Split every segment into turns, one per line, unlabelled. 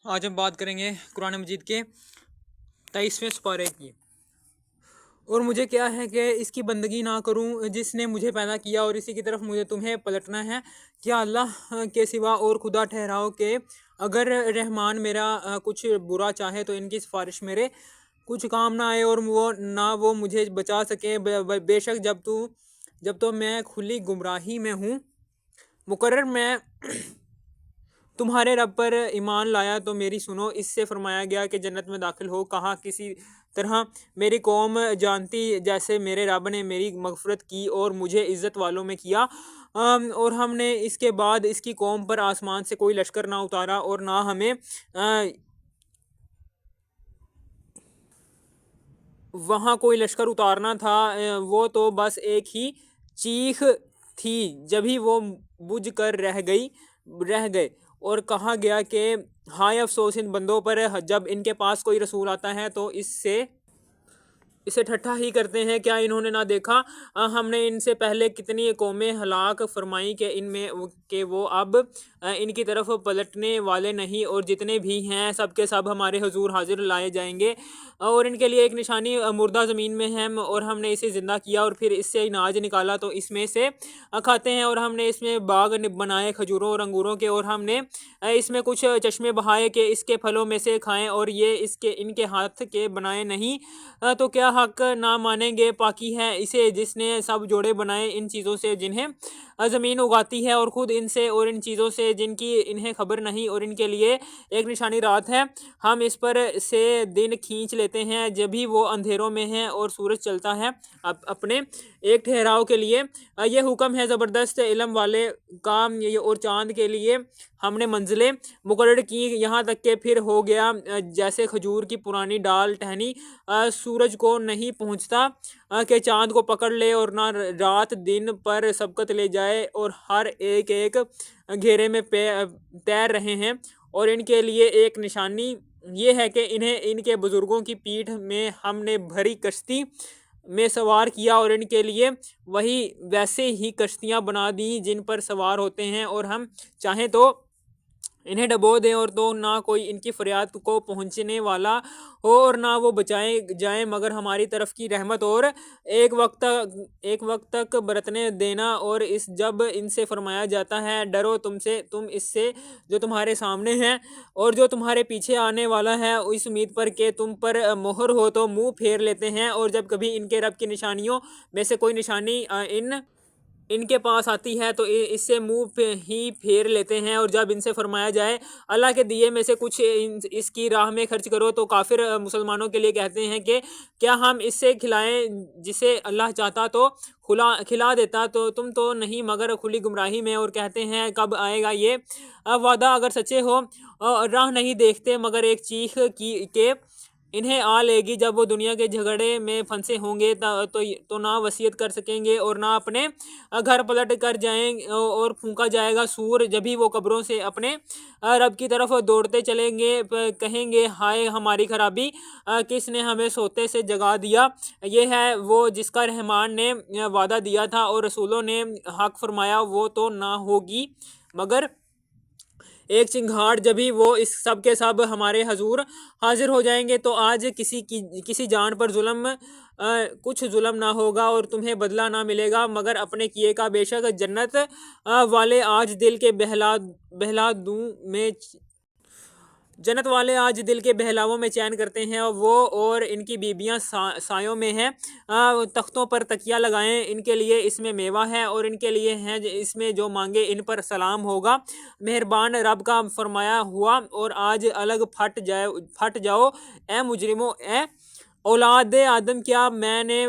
آج ہم بات کریں گے قرآن مجید کے 23ویں سپارے کی۔ اور مجھے کیا ہے کہ اس کی بندگی نہ کروں جس نے مجھے پیدا کیا، اور اسی کی طرف مجھے تمہیں پلٹنا ہے۔ کیا اللہ کے سوا اور خدا ٹھہراؤ کہ اگر رحمان میرا کچھ برا چاہے تو ان کی سفارش میرے کچھ کام نہ آئے، اور وہ مجھے بچا سکے۔ بے شک جب تو میں کھلی گمراہی میں ہوں، مقرر میں تمہارے رب پر ایمان لایا تو میری سنو۔ اس سے فرمایا گیا کہ جنت میں داخل ہو۔ کہا کسی طرح میری قوم جانتی جیسے میرے رب نے میری مغفرت کی اور مجھے عزت والوں میں کیا، اور ہم نے اس کے بعد اس کی قوم پر آسمان سے کوئی لشکر نہ اتارا، اور نہ ہمیں وہاں کوئی لشکر اتارنا تھا۔ وہ تو بس ایک ہی چیخ تھی، جبھی وہ بجھ کر رہ گئے۔ اور کہا گیا کہ ہائے افسوس ان بندوں پر جب ان کے پاس کوئی رسول آتا ہے تو اسے ٹھٹھا ہی کرتے ہیں۔ کیا انہوں نے نہ دیکھا ہم نے ان سے پہلے کتنی قومیں ہلاک فرمائی کہ وہ اب ان کی طرف پلٹنے والے نہیں، اور جتنے بھی ہیں سب کے سب ہمارے حضور حاضر لائے جائیں گے، اور ان کے لیے ایک نشانی مردہ زمین میں ہے۔ اور ہم نے اسے زندہ کیا اور پھر اس سے اناج نکالا تو اس میں سے کھاتے ہیں، اور ہم نے اس میں باغ بنائے کھجوروں اور انگوروں کے، اور ہم نے اس میں کچھ چشمے بہائے کہ اس کے پھلوں میں سے کھائیں، اور یہ ان کے ہاتھ کے بنائے نہیں، تو کیا حق نہ مانیں گے؟ پاکی ہے اسے جس نے سب جوڑے بنائے ان چیزوں سے جنہیں زمین اگاتی ہے، اور خود ان سے اور ان چیزوں سے جن کی انہیں خبر نہیں، اور ان کے لیے ایک نشانی رات ہے۔ ہم اس پر سے دن کھینچ لیتے ہیں جبھی وہ اندھیروں میں ہیں، اور سورج چلتا ہے اپنے ایک ٹھہراؤ کے لیے۔ یہ حکم ہے زبردست علم والے کا، اور چاند کے لیے ہم نے منزلیں مقرر کی، یہاں تک کہ پھر ہو گیا جیسے کھجور کی پرانی ڈال ٹہنی سورج کو نہیں پہنچتا کہ چاند کو پکڑ لے، اور نہ رات دن پر سبقت لے جائے، اور ہر ایک گھیرے میں تیر رہے ہیں۔ اور ان کے لیے ایک نشانی یہ ہے کہ انہیں ان کے بزرگوں کی پیٹھ میں ہم نے بھری کشتی میں سوار کیا، اور ان کے لیے وہی ویسے ہی کشتیاں بنا دیں جن پر سوار ہوتے ہیں، اور ہم چاہیں تو انہیں ڈبو دیں، اور تو نہ کوئی ان کی فریاد کو پہنچنے والا ہو، اور نہ وہ بچائے جائیں مگر ہماری طرف کی رحمت، اور ایک وقت تک برتنے دینا۔ اور جب ان سے فرمایا جاتا ہے ڈرو تم اس سے جو تمہارے سامنے ہے اور جو تمہارے پیچھے آنے والا ہے، اس امید پر کہ تم پر مہر ہو تو منہ پھیر لیتے ہیں، اور جب کبھی ان کے رب کی نشانیوں میں سے کوئی نشانی ان کے پاس آتی ہے تو اس سے منہ ہی پھیر لیتے ہیں۔ اور جب ان سے فرمایا جائے اللہ کے دیے میں سے کچھ اس کی راہ میں خرچ کرو تو کافر مسلمانوں کے لیے کہتے ہیں کہ کیا ہم اس سے کھلائیں جسے اللہ چاہتا تو کھلا دیتا، تو تم تو نہیں مگر کھلی گمراہی میں، اور کہتے ہیں کب آئے گا یہ وعدہ اگر سچے ہو۔ راہ نہیں دیکھتے مگر ایک چیخ کہ انہیں آ لے گی، جب وہ دنیا کے جھگڑے میں پھنسے ہوں گے تو نہ وصیت کر سکیں گے اور نہ اپنے گھر پلٹ کر جائیں، اور پھونکا جائے گا سور جبھی وہ قبروں سے اپنے رب کی طرف دوڑتے چلیں گے، کہیں گے ہائے ہماری خرابی، کس نے ہمیں سوتے سے جگا دیا؟ یہ ہے وہ جس کا رحمان نے وعدہ دیا تھا اور رسولوں نے حق فرمایا، وہ تو نہ ہوگی مگر ایک چنگھاڑ، جبھی وہ اس سب کے سب ہمارے حضور حاضر ہو جائیں گے۔ تو آج کسی جان پر کچھ ظلم نہ ہوگا، اور تمہیں بدلہ نہ ملے گا مگر اپنے کیے کا۔ بے شک جنت والے آج دل کے بہلاووں میں چین کرتے ہیں، وہ اور ان کی بیبیاں سایوں میں ہیں، تختوں پر تکیہ لگائیں، ان کے لیے اس میں میوہ ہے، اور ان کے لیے ہیں اس میں جو مانگے ان پر سلام ہوگا۔ مہربان رب کا فرمایا ہوا، اور آج الگ پھٹ جاؤ اے مجرموں، اے اولاد آدم، کیا میں نے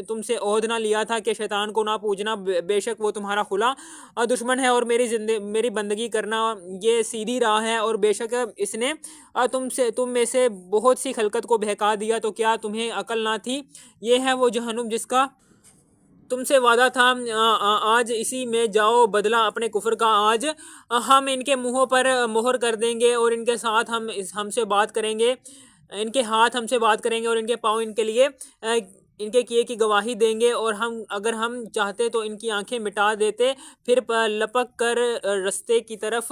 تم سے عہد نہ لیا تھا کہ شیطان کو نہ پوجنا؟ بے شک وہ تمہارا کھلا دشمن ہے، اور میری بندگی کرنا یہ سیدھی راہ ہے، اور بے شک اس نے تم میں سے بہت سی خلقت کو بہکا دیا، تو کیا تمہیں عقل نہ تھی؟ یہ ہے وہ جہنم جس کا تم سے وعدہ تھا، آج اسی میں جاؤ بدلہ اپنے کفر کا۔ آج ہم ان کے منہوں پر مہر کر دیں گے، اور ان کے ساتھ ہم سے بات کریں گے، ان کے ہاتھ ہم سے بات کریں گے، اور ان کے پاؤں ان کے لیے ان کے کیے کی گواہی دیں گے، اور اگر ہم چاہتے تو ان کی آنکھیں مٹا دیتے، پھر لپک کر رستے کی طرف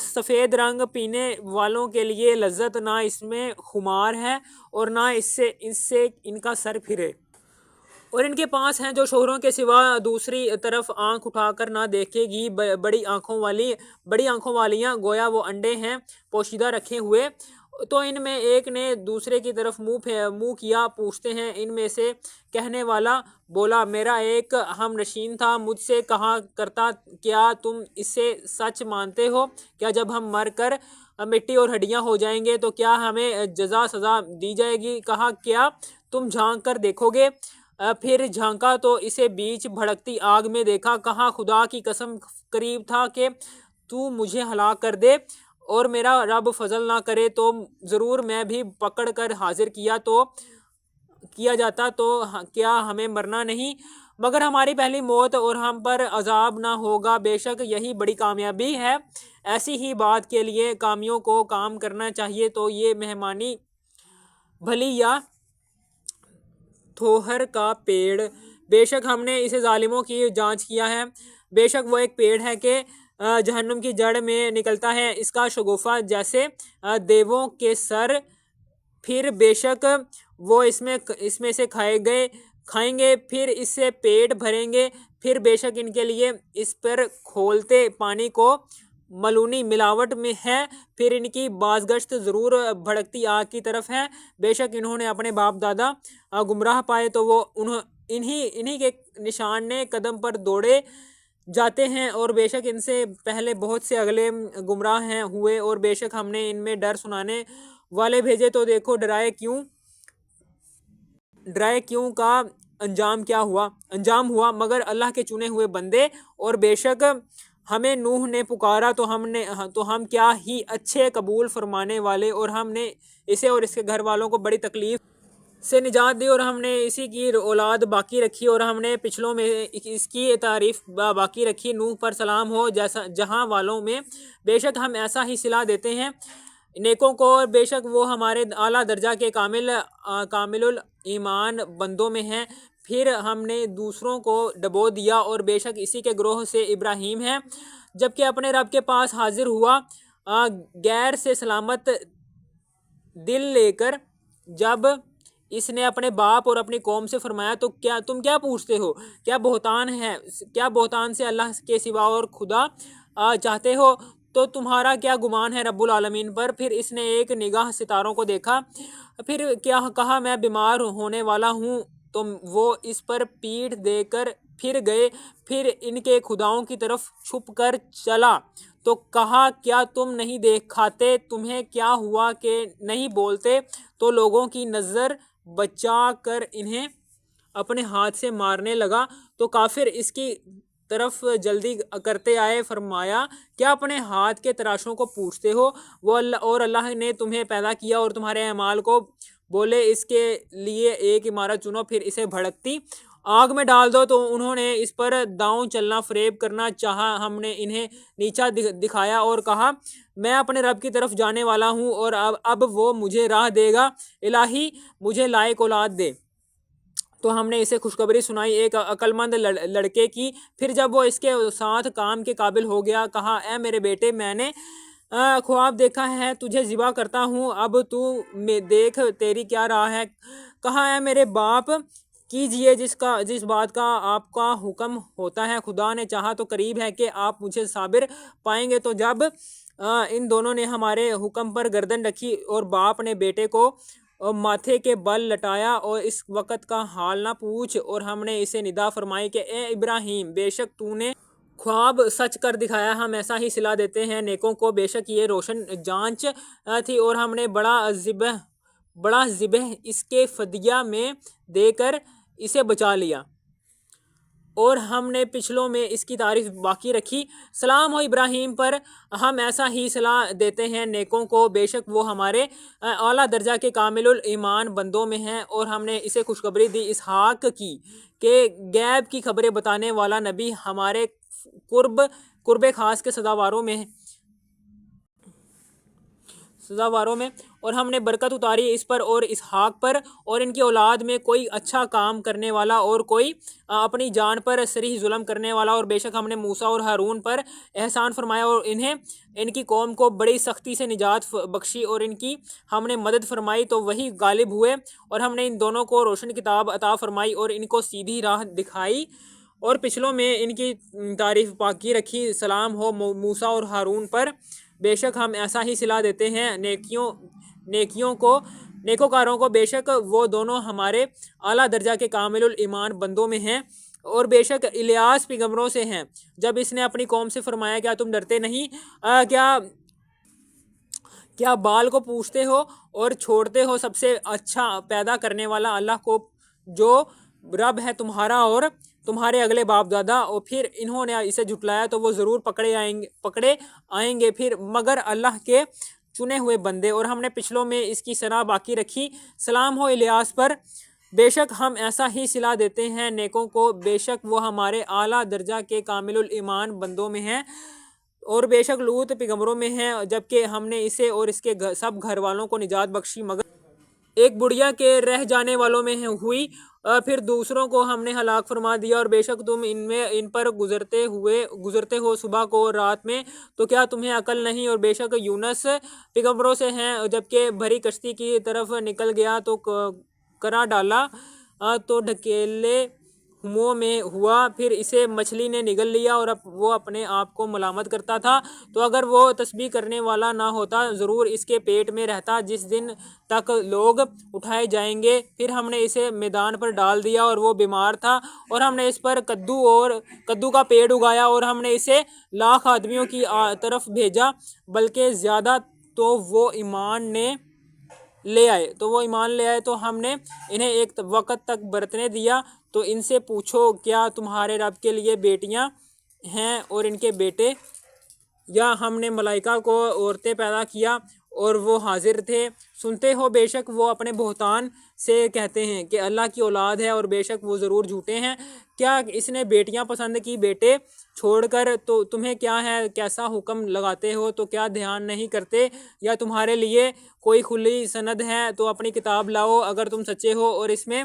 سفید رنگ پینے والوں کے لیے لذت، نہ اس میں خمار ہے اور نہ اس سے ان کا سر پھرے، اور ان کے پاس ہیں جو شوہروں کے سوا دوسری طرف آنکھ اٹھا کر نہ دیکھے گی، بڑی آنکھوں والیاں، گویا وہ انڈے ہیں پوشیدہ رکھے ہوئے۔ تو ان میں ایک نے دوسرے کی طرف منہ کیا، پوچھتے ہیں ان میں سے کہنے والا بولا، میرا ایک ہم نشین تھا، مجھ سے کہا کرتا، کیا تم اسے سچ مانتے ہو؟ کیا جب ہم مر کر مٹی اور ہڈیاں ہو جائیں گے تو کیا ہمیں جزا سزا دی جائے گی؟ کہا، کیا تم جھانک کر دیکھو گے؟ پھر جھانکا تو اسے بیچ بھڑکتی آگ میں دیکھا۔ کہا، خدا کی قسم، قریب تھا کہ تو مجھے ہلاک کر دے، اور میرا رب فضل نہ کرے تو ضرور میں بھی پکڑ کر حاضر کیا جاتا، تو کیا ہمیں مرنا نہیں مگر ہماری پہلی موت، اور ہم پر عذاب نہ ہوگا؟ بے شک یہی بڑی کامیابی ہے۔ ایسی ہی بات کے لیے کامیوں کو کام کرنا چاہیے، تو یہ مہمانی بھلی یا تھوہر کا پیڑ، بے شک ہم نے اسے ظالموں کی جانچ کیا ہے، بے شک وہ ایک پیڑ ہے کہ جہنم کی جڑ میں نکلتا ہے، اس کا شگوفہ جیسے دیووں کے سر، پھر بے شک وہ اس میں سے کھائیں گے، پھر اس سے پیٹ بھریں گے، پھر بے شک ان کے لیے اس پر کھولتے پانی کو ملونی ملاوٹ میں ہے، پھر ان کی بازگشت ضرور بھڑکتی آگ کی طرف ہے۔ بے شک انہوں نے اپنے باپ دادا گمراہ پائے تو وہ انہی کے نشانے قدم پر دوڑے جاتے ہیں، اور بے شک ان سے پہلے بہت سے اگلے گمراہ ہوئے، اور بے شک ہم نے ان میں ڈر سنانے والے بھیجے، تو دیکھو ڈرائے کیوں کا انجام ہوا مگر اللہ کے چنے ہوئے بندے۔ اور بے شک ہمیں نوح نے پکارا تو ہم کیا ہی اچھے قبول فرمانے والے، اور ہم نے اسے اور اس کے گھر والوں کو بڑی تکلیف سے نجات دی، اور ہم نے اسی کی اولاد باقی رکھی، اور ہم نے پچھلوں میں اس کی تعریف باقی رکھی۔ نوح پر سلام ہو جہاں والوں میں، بے شک ہم ایسا ہی صلہ دیتے ہیں نیکوں کو، اور بے شک وہ ہمارے اعلیٰ درجہ کے کامل الایمان بندوں میں ہیں۔ پھر ہم نے دوسروں کو ڈبو دیا، اور بے شک اسی کے گروہ سے ابراہیم ہے، جبکہ اپنے رب کے پاس حاضر ہوا غیر سے سلامت دل لے کر، جب اس نے اپنے باپ اور اپنی قوم سے فرمایا، تو تم کیا پوچھتے ہو؟ کیا بہتان سے اللہ کے سوا اور خدا چاہتے ہو؟ تو تمہارا کیا گمان ہے رب العالمین پر؟ پھر اس نے ایک نگاہ ستاروں کو دیکھا، پھر کیا کہا، میں بیمار ہونے والا ہوں، تو وہ اس پر پیٹھ دے کر پھر گئے، پھر ان کے خداؤں کی طرف چھپ کر چلا، تو کہا، کیا تم نہیں دکھاتے؟ تمہیں کیا ہوا کہ نہیں بولتے؟ تو لوگوں کی نظر بچا کر انہیں اپنے ہاتھ سے مارنے لگا، تو کافر اس کی طرف جلدی کرتے آئے، فرمایا، کیا اپنے ہاتھ کے تراشوں کو پوچھتے ہو؟ اور اللہ نے تمہیں پیدا کیا اور تمہارے اعمال کو بولے، اس کے لیے ایک عمارت چنو، پھر اسے بھڑکتی آگ میں ڈال دو۔ تو انہوں نے اس پر داؤں چلنا، فریب کرنا چاہا، ہم نے انہیں نیچا دکھایا اور کہا، میں اپنے رب کی طرف جانے والا ہوں، اور اب وہ مجھے راہ دے گا، الہی مجھے لائق اولاد دے۔ تو ہم نے اسے خوشخبری سنائی ایک عقل مند لڑکے کی، پھر جب وہ اس کے ساتھ کام کے قابل ہو گیا، کہا، اے میرے بیٹے، میں نے خواب دیکھا ہے، تجھے ذبح کرتا ہوں، اب تو دیکھ تیری کیا رائے ہے؟ کہا، اے میرے باپ، کیجئے جس بات کا آپ کا حکم ہوتا ہے، خدا نے چاہا تو قریب ہے کہ آپ مجھے صابر پائیں گے۔ تو جب ان دونوں نے ہمارے حکم پر گردن رکھی اور باپ نے بیٹے کو ماتھے کے بل لٹایا، اور اس وقت کا حال نہ پوچھ، اور ہم نے اسے ندا فرمائی کہ اے ابراہیم، بے شک تو نے خواب سچ کر دکھایا، ہم ایسا ہی صلہ دیتے ہیں نیکوں کو، بے شک یہ روشن جانچ تھی، اور ہم نے بڑا ذبح اس کے فدیہ میں دے کر اسے بچا لیا، اور ہم نے پچھلوں میں اس کی تعریف باقی رکھی۔ سلام ہو ابراہیم پر، ہم ایسا ہی صلہ دیتے ہیں نیکوں کو، بے شک وہ ہمارے اعلیٰ درجہ کے کامل الایمان بندوں میں ہیں، اور ہم نے اسے خوشخبری دی اسحاق کی کہ غیب کی خبریں بتانے والا نبی ہمارے قرب خاص کے سزاواروں میں سزاواروں میں، اور ہم نے برکت اتاری اس پر اور اسحاق پر اور ان کی اولاد میں کوئی اچھا کام کرنے والا اور کوئی اپنی جان پر صریح ظلم کرنے والا، اور بے شک ہم نے موسیٰ اور ہارون پر احسان فرمایا اور انہیں ان کی قوم کو بڑی سختی سے نجات بخشی اور ان کی ہم نے مدد فرمائی تو وہی غالب ہوئے، اور ہم نے ان دونوں کو روشن کتاب عطا فرمائی اور ان کو سیدھی راہ دکھائی، اور پچھلوں میں ان کی تعریف پاکی رکھی۔ سلام ہو موسیٰ اور ہارون پر، بے شک ہم ایسا ہی صلہ دیتے ہیں نیکوکاروں کو، بے شک وہ دونوں ہمارے اعلیٰ درجہ کے کامل الایمان بندوں میں ہیں، اور بے شک الیاس پیغمبروں سے ہیں۔ جب اس نے اپنی قوم سے فرمایا کیا تم ڈرتے نہیں، کیا بال کو پوچھتے ہو اور چھوڑتے ہو سب سے اچھا پیدا کرنے والا اللہ کو، جو رب ہے تمہارا اور تمہارے اگلے باپ دادا، اور پھر انہوں نے اسے جھٹلایا تو وہ ضرور پکڑے آئیں گے پھر مگر اللہ کے چنے ہوئے بندے، اور ہم نے پچھلوں میں اس کی شرح باقی رکھی۔ سلام ہو الیاس پر، بے شک ہم ایسا ہی صلہ دیتے ہیں نیکوں کو، بے شک وہ ہمارے اعلیٰ درجہ کے کامل الایمان بندوں میں ہیں، اور بے شک لوط پیغمبروں میں ہیں، جبکہ ہم نے اسے اور اس کے سب گھر والوں کو نجات بخشی مگر ایک بڑھیا کے رہ جانے والوں میں ہوئی، پھر دوسروں کو ہم نے ہلاک فرما دیا، اور بے شک تم ان پر گزرتے ہو صبح کو اور رات میں، تو کیا تمہیں عقل نہیں؟ اور بے شک یونس پیغمبروں سے ہیں، جبکہ بھری کشتی کی طرف نکل گیا تو کرا ڈالا تو ڈھکیلے منہ میں ہوا، پھر اسے مچھلی نے نگل لیا، اور وہ اپنے آپ کو ملامت کرتا تھا، تو اگر وہ تسبیح کرنے والا نہ ہوتا ضرور اس کے پیٹ میں رہتا جس دن تک لوگ اٹھائے جائیں گے۔ پھر ہم نے اسے میدان پر ڈال دیا اور وہ بیمار تھا، اور ہم نے اس پر کدو کا پیڑ اگایا، اور ہم نے اسے 1,00,000 آدمیوں کی طرف بھیجا، بلکہ زیادہ تو وہ ایمان لے آئے تو ہم نے انہیں ایک وقت تک برتنے دیا، تو ان سے پوچھو کیا تمہارے رب کے لیے بیٹیاں ہیں اور ان کے بیٹے، یا ہم نے ملائکہ کو عورتیں پیدا کیا اور وہ حاضر تھے؟ سنتے ہو بے شک وہ اپنے بہتان سے کہتے ہیں کہ اللہ کی اولاد ہے، اور بے شک وہ ضرور جھوٹے ہیں۔ کیا اس نے بیٹیاں پسند کی بیٹے چھوڑ کر؟ تو تمہیں کیا ہے، کیسا حکم لگاتے ہو تو کیا دھیان نہیں کرتے؟ یا تمہارے لیے کوئی کھلی سند ہے تو اپنی کتاب لاؤ اگر تم سچے ہو، اور اس میں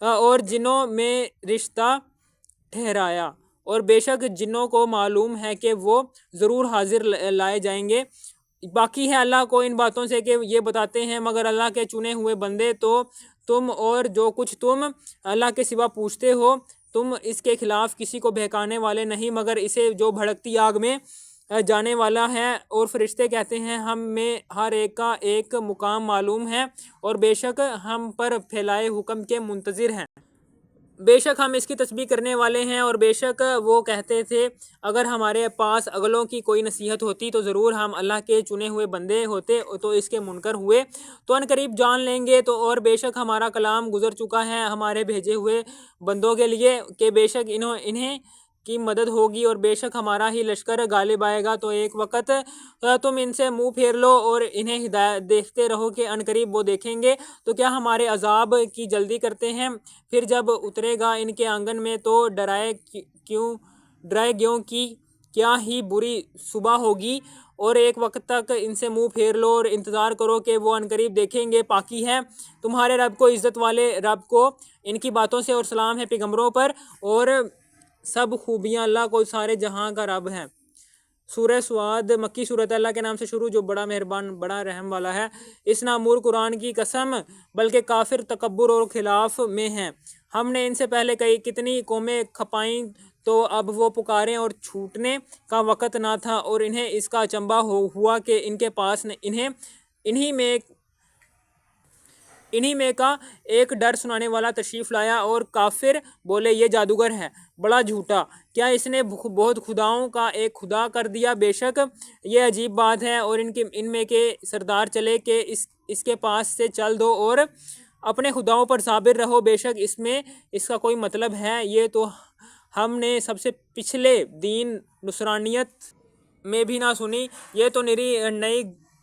اور جنوں میں رشتہ ٹھہرایا، اور بے شک جنوں کو معلوم ہے کہ وہ ضرور حاضر لائے جائیں گے۔ باقی ہے اللہ کو ان باتوں سے کہ یہ بتاتے ہیں مگر اللہ کے چنے ہوئے بندے، تو تم اور جو کچھ تم اللہ کے سوا پوچھتے ہو تم اس کے خلاف کسی کو بہکانے والے نہیں مگر اسے جو بھڑکتی آگ میں جانے والا ہے، اور فرشتے کہتے ہیں ہم میں ہر ایک کا ایک مقام معلوم ہے، اور بے شک ہم پر پھیلائے حکم کے منتظر ہیں، بے شک ہم اس کی تسبیح کرنے والے ہیں۔ اور بے شک وہ کہتے تھے اگر ہمارے پاس اگلوں کی کوئی نصیحت ہوتی تو ضرور ہم اللہ کے چنے ہوئے بندے ہوتے، تو اس کے منکر ہوئے تو ان قریب جان لیں گے، تو اور بے شک ہمارا کلام گزر چکا ہے ہمارے بھیجے ہوئے بندوں کے لیے کہ بے شک انہیں کی مدد ہوگی، اور بے شک ہمارا ہی لشکر غالب آئے گا۔ تو ایک وقت تم ان سے منہ پھیر لو اور انہیں ہدایت دیکھتے رہو کہ ان قریب وہ دیکھیں گے، تو کیا ہمارے عذاب کی جلدی کرتے ہیں؟ پھر جب اترے گا ان کے آنگن میں تو ڈرائے گیوں کی کیا ہی بری صبح ہوگی، اور ایک وقت تک ان سے منہ پھیر لو اور انتظار کرو کہ وہ عنقریب دیکھیں گے۔ پاکی ہے تمہارے رب کو، عزت والے رب کو ان کی باتوں سے، اور سلام ہے پیغمبروں پر، اور سب خوبیاں اللہ کو سارے جہاں کا رب ہے۔ سورہ سواد مکی صورت، اللہ کے نام سے شروع جو بڑا مہربان بڑا رحم والا ہے۔ اس نامور قرآن کی قسم، بلکہ کافر تکبر اور خلاف میں ہیں۔ ہم نے ان سے پہلے کتنی قومیں کھپائیں تو اب وہ پکاریں اور چھوٹنے کا وقت نہ تھا، اور انہیں اس کا اچنبھا ہوا کہ ان کے پاس انہی میں کا ایک ڈر سنانے والا تشریف لایا، اور کافر بولے یہ جادوگر ہے بڑا جھوٹا، کیا اس نے بہت خداؤں کا ایک خدا کر دیا؟ بے شک یہ عجیب بات ہے، اور ان میں کے سردار چلے کہ اس کے پاس سے چل دو اور اپنے خداؤں پر صابر رہو، بے شک اس میں اس کا کوئی مطلب ہے، یہ تو ہم نے سب سے پچھلے دین نصرانیت میں بھی نہ سنی، یہ تو نئی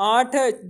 8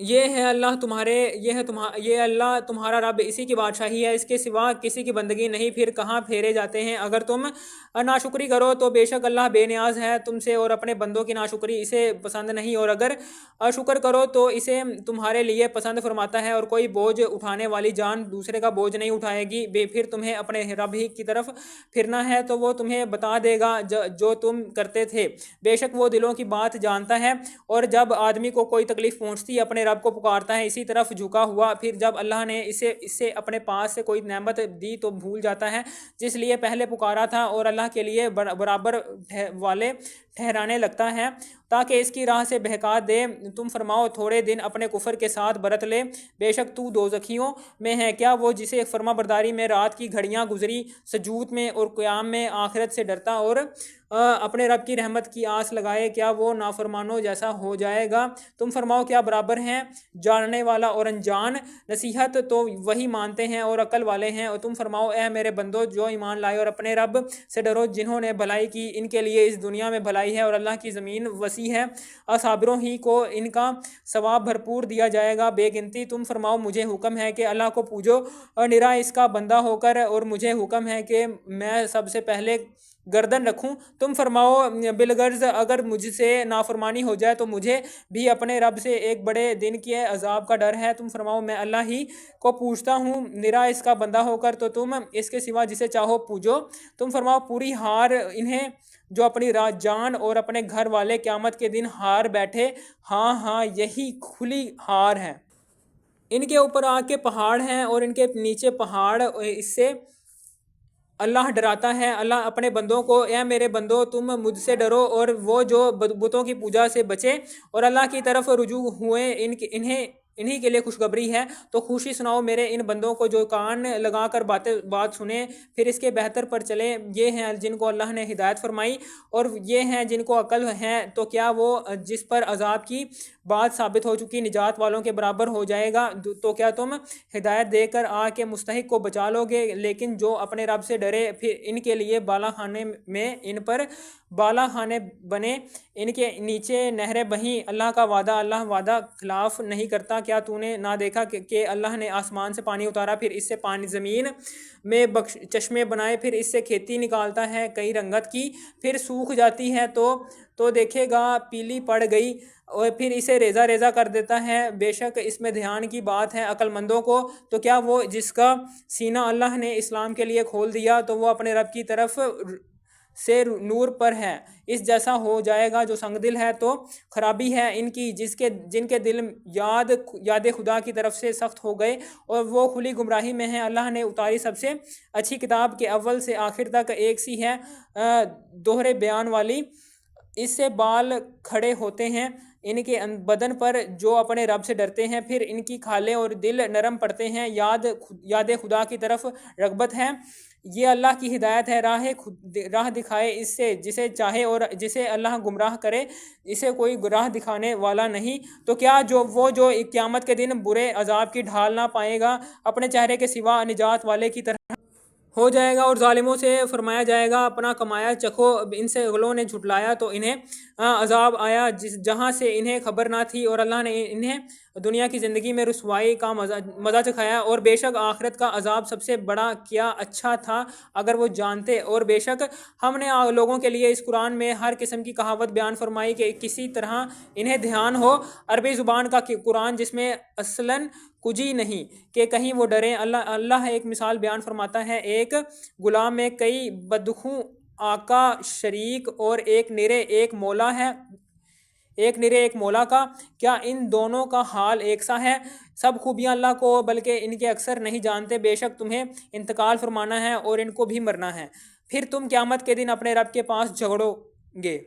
یہ ہے اللہ تمہارے یہ اللہ تمہارا رب، اسی کی بادشاہی ہے، اس کے سوا کسی کی بندگی نہیں، پھر کہاں پھیرے جاتے ہیں؟ اگر تم ناشکری کرو تو بے شک اللہ بے نیاز ہے تم سے، اور اپنے بندوں کی ناشکری اسے پسند نہیں، اور اگر شکر کرو تو اسے تمہارے لیے پسند فرماتا ہے، اور کوئی بوجھ اٹھانے والی جان دوسرے کا بوجھ نہیں اٹھائے گی۔ پھر تمہیں اپنے رب ہی کی طرف پھرنا ہے تو وہ تمہیں بتا دے گا جو تم کرتے تھے، بے شک وہ دلوں کی بات جانتا ہے۔ اور جب آدمی کو کوئی تکلیف پہنچتی ہے اپنے رب کو پکارتا ہے اسی طرف جھکا ہوا، پھر جب اللہ نے اس سے اپنے پاس سے کوئی نعمت دی تو بھول جاتا ہے جس لیے پہلے پکارا تھا، اور اللہ کے لیے برابر والے ٹھہرانے لگتا ہے تاکہ اس کی راہ سے بہکا دے۔ تم فرماؤ تھوڑے دن اپنے کفر کے ساتھ برت لے، بے شک تو دوزخیوں میں ہے۔ کیا وہ جسے فرما برداری میں رات کی گھڑیاں گزری، سجود میں اور قیام میں آخرت سے ڈرتا اور اپنے رب کی رحمت کی آس لگائے، کیا وہ نافرمانوں جیسا ہو جائے گا؟ تم فرماؤ کیا برابر ہیں جاننے والا اور انجان؟ نصیحت تو وہی مانتے ہیں اور عقل والے ہیں۔ اور تم فرماؤ اے میرے بندو جو ایمان لائے اور اپنے رب سے ڈرو، جنہوں نے بھلائی کی ان کے لیے اس دنیا میں بھلائی ہے، اور اللہ کی زمین وسیع ہے، صابروں ہی کو ان کا ثواب بھرپور دیا جائے گا بے گنتی۔ تم فرماؤ مجھے حکم ہے کہ اللہ کو پوجو اور نرا اس کا بندہ ہو کر، اور مجھے حکم ہے کہ میں سب سے پہلے گردن رکھوں۔ تم فرماؤ بالغرض اگر مجھ سے نافرمانی ہو جائے تو مجھے بھی اپنے رب سے ایک بڑے دن کے عذاب کا ڈر ہے۔ تم فرماؤ میں اللہ ہی کو پوجتا ہوں نرا اس کا بندہ ہو کر، تو تم اس کے سوا جسے چاہو پوجو۔ تم فرماؤ پوری ہار انہیں جو اپنی جان اور اپنے گھر والے قیامت کے دن ہار بیٹھے، ہاں ہاں یہی کھلی ہار ہے۔ ان کے اوپر آگ کے پہاڑ ہیں اور ان کے نیچے پہاڑ، اس سے اللہ ڈراتا ہے اللہ اپنے بندوں کو، اے میرے بندو تم مجھ سے ڈرو، اور وہ جو بتوں کی پوجا سے بچے اور اللہ کی طرف رجوع ہوئے انہی کے لیے خوشخبری ہے۔ تو خوشی سناؤ میرے ان بندوں کو جو کان لگا کر بات سنیں پھر اس کے بہتر پر چلیں۔ یہ ہیں جن کو اللہ نے ہدایت فرمائی اور یہ ہیں جن کو عقل ہے، تو کیا وہ جس پر عذاب کی بات ثابت ہو چکی نجات والوں کے برابر ہو جائے گا؟ تو کیا تم ہدایت دے کر آگ کے مستحق کو بچا لو گے؟ لیکن جو اپنے رب سے ڈرے پھر ان کے لیے بالا خانے میں ان پر بالا خانے بنے، ان کے نیچے نہریں بہیں۔ اللہ کا وعدہ اللہ وعدہ خلاف نہیں کرتا۔ کیا تو نے نہ دیکھا کہ اللہ نے آسمان سے پانی اتارا، پھر اس سے پانی زمین میں چشمے بنائے، پھر اس سے کھیتی نکالتا ہے کئی رنگت کی، پھر سوکھ جاتی ہے تو دیکھے گا پیلی پڑ گئی، اور پھر اسے ریزہ ریزہ کر دیتا ہے۔ بے شک اس میں دھیان کی بات ہے عقل مندوں کو۔ تو کیا وہ جس کا سینہ اللہ نے اسلام کے لیے کھول دیا تو وہ اپنے رب کی طرف سے نور پر ہے، اس جیسا ہو جائے گا جو سنگ دل ہے؟ تو خرابی ہے ان کی جن کے دل یاد خدا کی طرف سے سخت ہو گئے اور وہ کھلی گمراہی میں ہیں۔ اللہ نے اتاری سب سے اچھی کتاب کے اول سے آخر تک ایک سی ہے، دوہرے بیان والی، اس سے بال کھڑے ہوتے ہیں ان کے بدن پر جو اپنے رب سے ڈرتے ہیں، پھر ان کی کھالیں اور دل نرم پڑتے ہیں، یاد خدا کی طرف رغبت ہے۔ یہ اللہ کی ہدایت ہے، راہ دکھائے اس سے جسے چاہے، اور جسے اللہ گمراہ کرے اسے کوئی راہ دکھانے والا نہیں۔ تو کیا وہ جو قیامت کے دن برے عذاب کی ڈھال نہ پائے گا، اپنے چہرے کے سوا نجات والے کی طرح ہو جائے گا، اور ظالموں سے فرمایا جائے گا اپنا کمایا چکھو۔ ان سے اگلوں نے جھٹلایا تو انہیں عذاب آیا جہاں سے انہیں خبر نہ تھی، اور اللہ نے انہیں دنیا کی زندگی میں رسوائی کا مزہ چکھایا، اور بے شک آخرت کا عذاب سب سے بڑا کیا اچھا تھا اگر وہ جانتے۔ اور بے شک ہم نے لوگوں کے لیے اس قرآن میں ہر قسم کی کہاوت بیان فرمائی کہ کسی طرح انہیں دھیان ہو۔ عربی زبان کا قرآن جس میں اصلاً کجی نہیں کہ کہیں وہ ڈریں۔ اللہ ایک مثال بیان فرماتا ہے، ایک غلام میں کئی بدخوں آقا شریک اور ایک نرے ایک مولا کا، کیا ان دونوں کا حال ایک سا ہے؟ سب خوبیاں اللہ کو بلکہ ان کے اکثر نہیں جانتے۔ بے شک تمہیں انتقال فرمانا ہے اور ان کو بھی مرنا ہے، پھر تم قیامت کے دن اپنے رب کے پاس جھگڑو گے۔